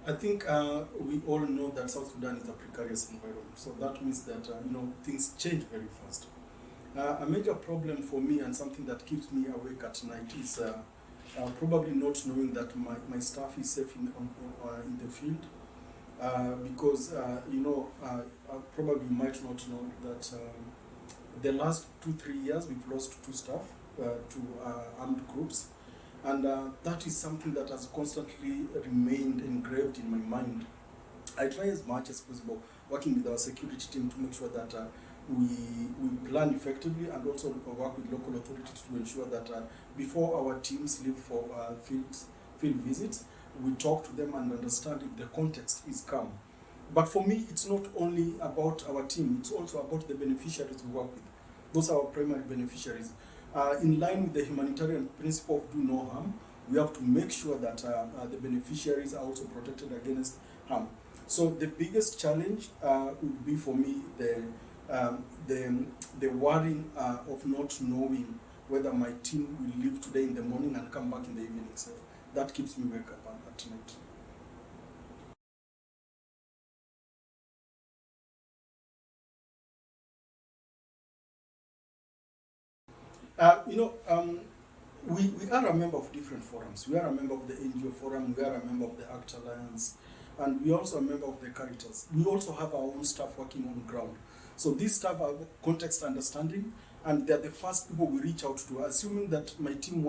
I think we all know that South Sudan is a precarious environment, so that means that things change very fast. A major problem for me and something that keeps me awake at night is probably not knowing that my staff is safe in the field, because probably you might not know that the last 2-3 years we've lost 2 staff to armed groups, and that is something that has constantly remained engraved in my mind. I try as much as possible working with our security team to make sure that we plan effectively, and also work with local authorities to ensure that before our teams leave for field visits, we talk to them and understand if the context is calm. But for me, it's not only about our team, it's also about the beneficiaries we work with. Those are our primary beneficiaries. In line with the humanitarian principle of do no harm, we have to make sure that the beneficiaries are also protected against harm. So the biggest challenge would be for me the worrying of not knowing whether my team will leave today in the morning and come back in the evening safe. That keeps me wake up at night. We are a member of different forums. We are a member of the NGO forum, we are a member of the ACT Alliance, and we also a member of the Caritas. We also have our own staff working on ground. So these staff are context understanding, and they're the first people we reach out to, assuming that our team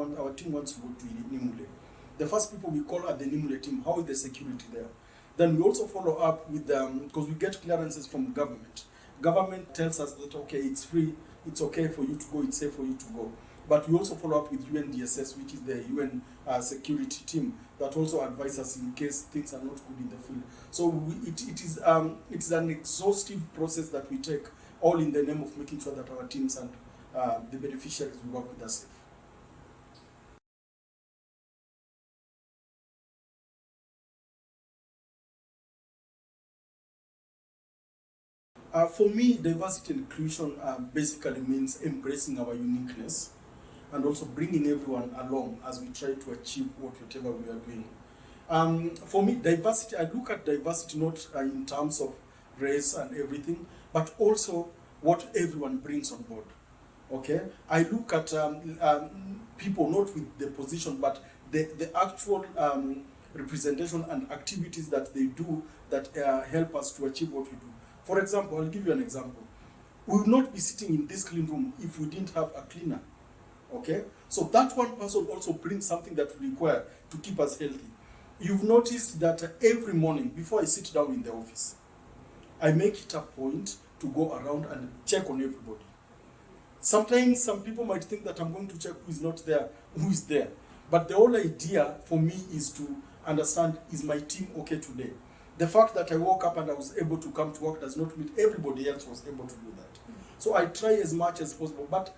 wants to go to Nimule. The first people we call are the Nimule team. How is the security there? Then we also follow up with because we get clearances from government. Government tells us that, okay, it's free, it's okay for you to go, it's safe for you to go. But we also follow up with UNDSS, which is the UN security team, that also advises us in case things are not good in the field. So it's an exhaustive process that we take, all in the name of making sure that our teams and the beneficiaries we work with are safe. For me, diversity and inclusion basically means embracing our uniqueness and also bringing everyone along as we try to achieve whatever we are doing. For me, diversity, I look at diversity not in terms of race and everything, but also what everyone brings on board. Okay, I look at people not with the position, but the actual representation and activities that they do that help us to achieve what we do. For example, I'll give you an example. We would not be sitting in this clean room if we didn't have a cleaner. Okay, so that one person also brings something that we require to keep us healthy. You've noticed that every morning before I sit down in the office, I make it a point to go around and check on everybody. Sometimes some people might think that I'm going to check who is not there, who is there. But the whole idea for me is to understand, is my team okay today? The fact that I woke up and I was able to come to work does not mean everybody else was able to do that. So I try as much as possible. But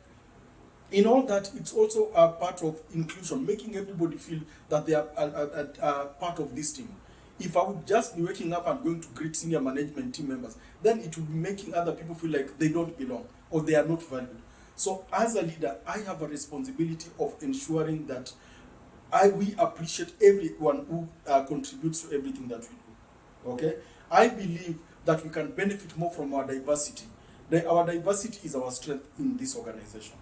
in all that, it's also a part of inclusion, making everybody feel that they are part of this team. If I would just be waking up and going to greet senior management team members, then it would be making other people feel like they don't belong or they are not valued. So as a leader, I have a responsibility of ensuring that we appreciate everyone who contributes to everything that we do. Okay, I believe that we can benefit more from our diversity. Our diversity is our strength in this organization.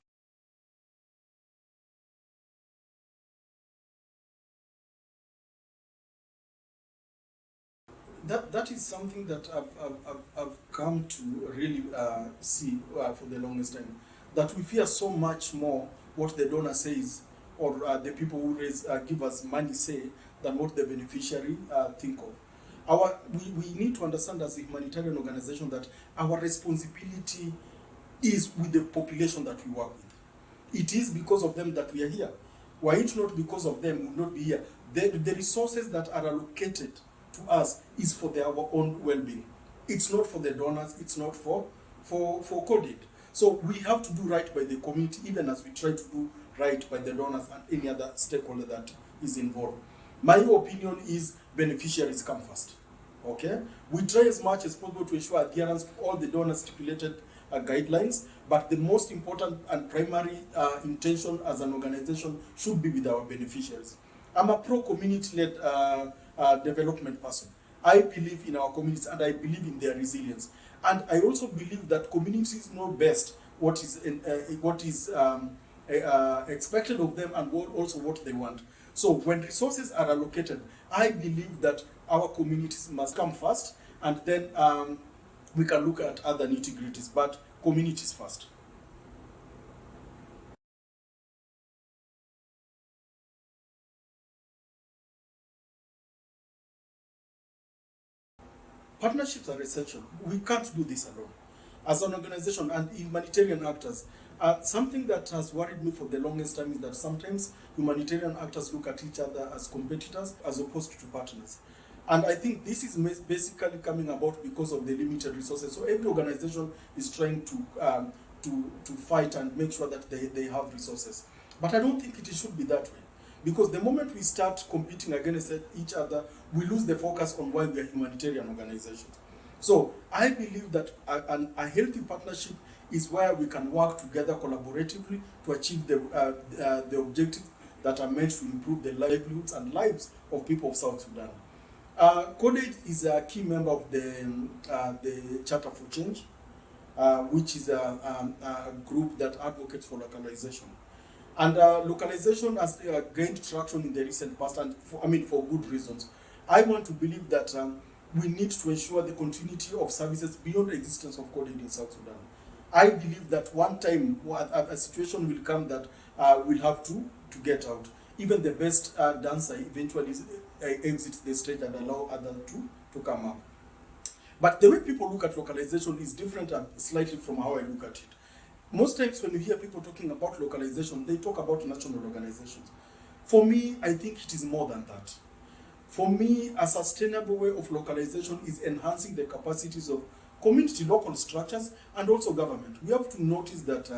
That is something that I've come to really see for the longest time. That we fear so much more what the donor says, or the people who give us money say, than what the beneficiary think of. We need to understand as a humanitarian organization that our responsibility is with the population that we work with. It is because of them that we are here. Were it not because of them, we would not be here. The resources that are allocated to us is for our own well-being. It's not for the donors, it's not for Cordaid. So we have to do right by the community, even as we try to do right by the donors and any other stakeholder that is involved. My opinion is beneficiaries come first. Okay, we try as much as possible to ensure adherence to all the donor stipulated guidelines, but the most important and primary intention as an organization should be with our beneficiaries. I'm a pro-community-led development person. I believe in our communities and I believe in their resilience. And I also believe that communities know best what is expected of them and also what they want. So when resources are allocated, I believe that our communities must come first, and then we can look at other nitty-gritties, but communities first. Partnerships are essential. We can't do this alone. As an organization and humanitarian actors, something that has worried me for the longest time is that sometimes humanitarian actors look at each other as competitors as opposed to partners. And I think this is basically coming about because of the limited resources. So every organization is trying to fight and make sure that they have resources. But I don't think it should be that way. Because the moment we start competing against each other, we lose the focus on why we are humanitarian organizations. So I believe that a healthy partnership is where we can work together collaboratively to achieve the objectives that are meant to improve the livelihoods and lives of people of South Sudan. Cordaid is a key member of the Charter for Change, which is a group that advocates for localization. And localization has gained traction in the recent past, and for good reasons. I want to believe that we need to ensure the continuity of services beyond the existence of Cordaid in South Sudan. I believe that one time a situation will come that we'll have to get out. Even the best dancer eventually exits the stage and allow others to come up. But the way people look at localization is different slightly from how I look at it. Most times when you hear people talking about localization, they talk about national organizations. For me, I think it is more than that. For me, a sustainable way of localization is enhancing the capacities of community local structures and also government. We have to notice that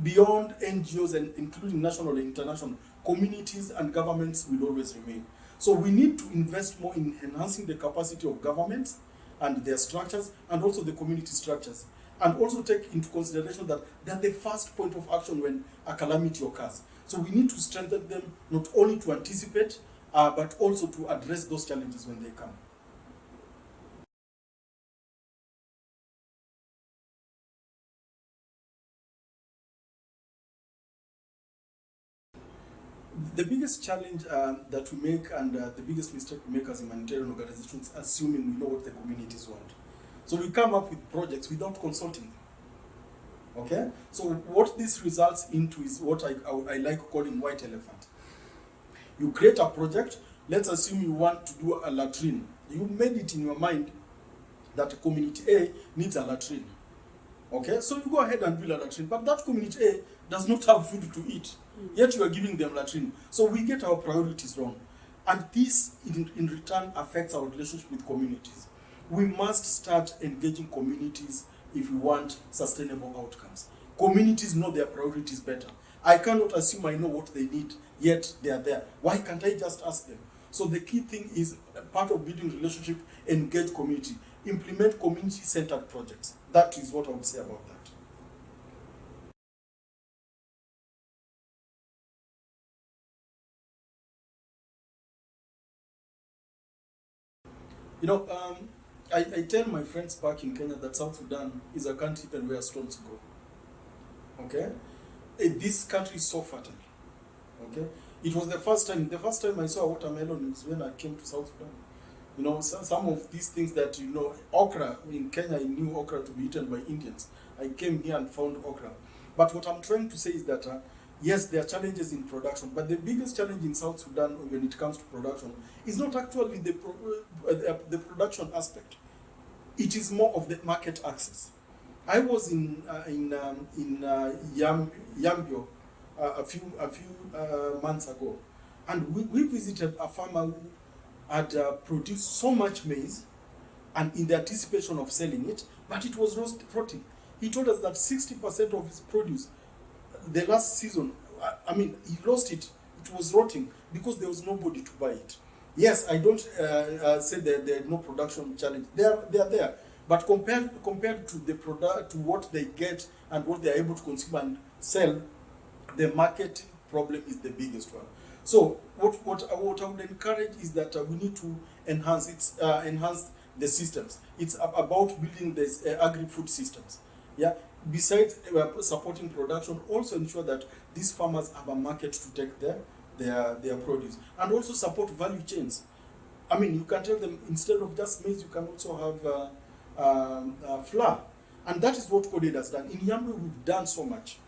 beyond NGOs and including national and international, communities and governments will always remain. So we need to invest more in enhancing the capacity of governments and their structures and also the community structures. And also take into consideration that they're the first point of action when a calamity occurs. So we need to strengthen them not only to anticipate, but also to address those challenges when they come. The biggest challenge that we make and the biggest mistake we make as humanitarian organizations, assuming we know what the communities want. So we come up with projects without consulting them. Okay? So what this results into is what I like calling white elephant. You create a project, let's assume you want to do a latrine. You made it in your mind that community A needs a latrine. Okay? So you go ahead and build a latrine, but that community A does not have food to eat. Yet you are giving them latrine. So we get our priorities wrong. And this in return affects our relationship with communities. We must start engaging communities if we want sustainable outcomes. Communities know their priorities better. I cannot assume I know what they need, yet they are there. Why can't I just ask them? So the key thing is part of building relationship, engage community, implement community-centered projects. That is what I would say about that. You know, I tell my friends back in Kenya that South Sudan is a country even where stones grow. Okay? This country is so fertile. Okay? It was the first time I saw watermelon is when I came to South Sudan. You know, some of these things that, you know, okra, in Kenya I knew okra to be eaten by Indians. I came here and found okra. But what I'm trying to say is that, yes, there are challenges in production, but the biggest challenge in South Sudan when it comes to production is not actually the production aspect. It is more of the market access. I was in Yambio a few months ago, and we visited a farmer who had produced so much maize, and in the anticipation of selling it, but it was rotting. He told us that 60% of his produce, the last season, he lost it. It was rotting because there was nobody to buy it. Yes, I don't say that there are no production challenge. They are there, but compared to the product, to what they get and what they are able to consume and sell, the market problem is the biggest one. So what I would encourage is that we need to enhance the systems. It's about building this agri-food systems. Yeah. Besides supporting production, also ensure that these farmers have a market to take their produce, and also support value chains. I mean, you can tell them instead of just maize, you can also have flour, and that is what Cordaid has done. In Yamwe, we've done so much.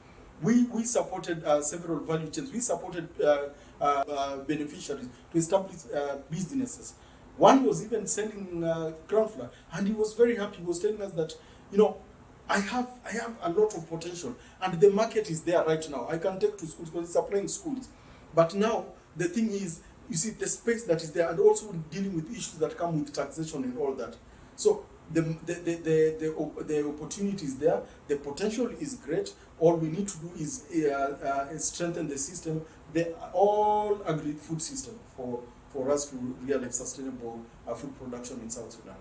We supported several value chains. We supported beneficiaries to establish businesses. One was even selling ground flour, and he was very happy. He was telling us that, you know, I have a lot of potential, and the market is there right now. I can take to schools because it's supplying schools. But now the thing is, you see the space that is there, and also dealing with issues that come with taxation and all that. So the opportunity is there, the potential is great. All we need to do is strengthen the system, the all agri-food system for us to realize sustainable food production in South Sudan.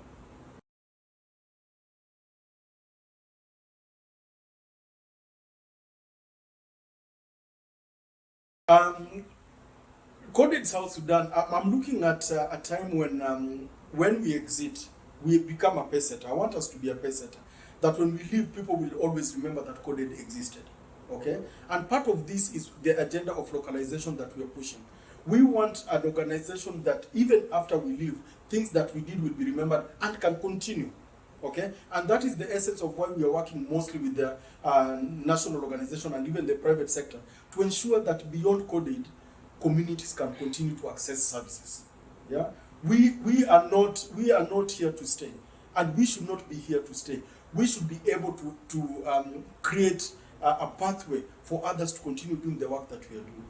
Cordaid South Sudan, I'm looking at a time when we exit, we become a pace setter. I want us to be a pace setter. That when we leave, people will always remember that Cordaid existed. Okay? And part of this is the agenda of localization that we are pushing. We want an organization that even after we leave, things that we did will be remembered and can continue. Okay? And that is the essence of why we are working mostly with the national organization and even the private sector to ensure that beyond Cordaid, communities can continue to access services. Yeah? We are not here to stay, and we should not be here to stay. We should be able to create a pathway for others to continue doing the work that we are doing.